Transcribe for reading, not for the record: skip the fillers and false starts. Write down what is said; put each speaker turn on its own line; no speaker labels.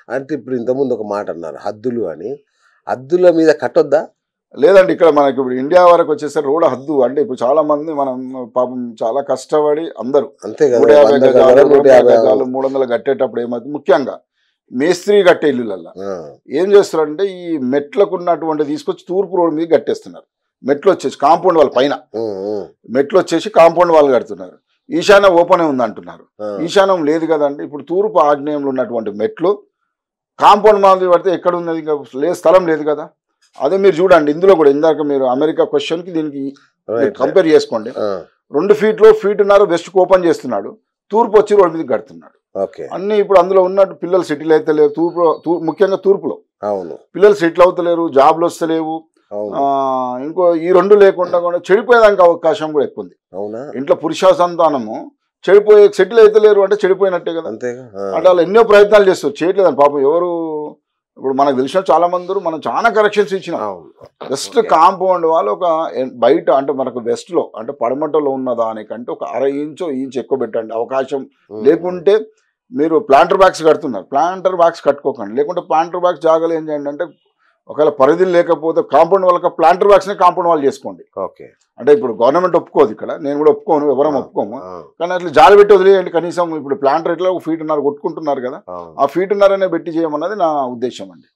అంటే ఇప్పుడు ఇంతకుముందు ఒక మాట అన్నారు హద్దులు అని. హద్దుల మీద కట్టొద్దా?
లేదండి. ఇక్కడ మనకి ఇప్పుడు ఇండియా వరకు వచ్చేసరికి రోడ్ హద్దు అంటే ఇప్పుడు చాలా మంది మనం పాపం చాలా కష్టపడి అందరూ
అంతే కదా,
150
100
గజాలు,
గజాలు,
200
150
గజాలు, 300 కట్టేటప్పుడు ఏమవుతుంది, ముఖ్యంగా మేస్త్రి కట్టే ఇల్లులల్లా
ఆ,
ఏం చేస్తారంటే ఈ మెట్లకు ఉన్నటువంటి తీసుకొచ్చి తూర్పు రోడ్ మీద కట్టేస్తున్నారు. మెట్లు వచ్చేసి కాంపౌండ్ వాళ్ళ పైన మెట్లు వచ్చేసి కాంపౌండ్ వాళ్ళు కడుతున్నారు. ఈశాన్య ఓపెన్ ఉంది అంటున్నారు. ఈశాన్యం లేదు కదండి. ఇప్పుడు తూర్పు ఆగ్నేయంలో ఉన్నటువంటి మెట్లు కాంపౌండ్ మాదిరి పడితే ఎక్కడ ఉన్నది, ఇంకా లేదు, స్థలం లేదు కదా. అదే మీరు చూడండి ఇందులో కూడా ఇందాక మీరు అమెరికా క్వశ్చన్కి దీనికి కంపేర్ చేసుకోండి. 2 ఫీట్లో ఫీటున్నర వెస్ట్కి ఓపెన్ చేస్తున్నాడు, తూర్పు వచ్చి రోడ్ మీద కడుతున్నాడు. అన్ని ఇప్పుడు అందులో ఉన్నట్టు పిల్లలు సెటిల్ అయితే లేరు. ముఖ్యంగా తూర్పులో పిల్లలు సెటిల్ అవుతలేరు, జాబ్లు వస్తలేవు. ఇంకో ఈ 2 లేకుండా కూడా చెడిపోయేదానికి అవకాశం కూడా ఎక్కువ ఉంది. ఇంట్లో పురుష సంతానము సెటిల్ అయితే లేరు అంటే చెడిపోయినట్టే కదా. అంటే వాళ్ళు ఎన్నో ప్రయత్నాలు చేస్తారు, చేయట్లేదని పాపం ఎవరు. ఇప్పుడు మనకు తెలిసిన చాలా మంది మనం చాలా కరెక్షన్స్ ఇచ్చినాం. వెస్ట్ కాంపౌండ్ వాళ్ళు ఒక బయట అంటే మనకు వెస్ట్ లో అంటే పడమటలో ఉన్న దానికంటే ఒక 1/2 ఇంచ్ ఎక్కువ పెట్టండి అవకాశం. లేకుంటే మీరు ప్లాంటర్ బ్యాగ్స్ కడుతున్నారు, ప్లాంటర్ బ్యాగ్స్ కట్టుకోకండి. లేకుంటే ప్లాంటర్ బ్యాగ్స్ జాగాలు ఏం చేయండి అంటే ఒకవేళ పరిధులు లేకపోతే కాంపౌండ్ వాళ్ళకి ప్లాంటర్ బ్యాగ్స్ కాంపౌండ్ వాళ్ళు చేసుకోండి. అంటే ఇప్పుడు గవర్నమెంట్ ఒప్పుకోదు, ఇక్కడ నేను కూడా ఒప్పుకోను, ఎవరం ఒప్పుకోము. కానీ అట్లా జాలి పెట్టి వదిలేయండి కనీసం. ఇప్పుడు ప్లాంటర్ ఎట్లా 1 ఫీటున్నర కొట్టుకుంటున్నారు కదా, ఆ 1.5 ఫీట్ పెట్టి చేయమన్నది నా ఉద్దేశం అండి.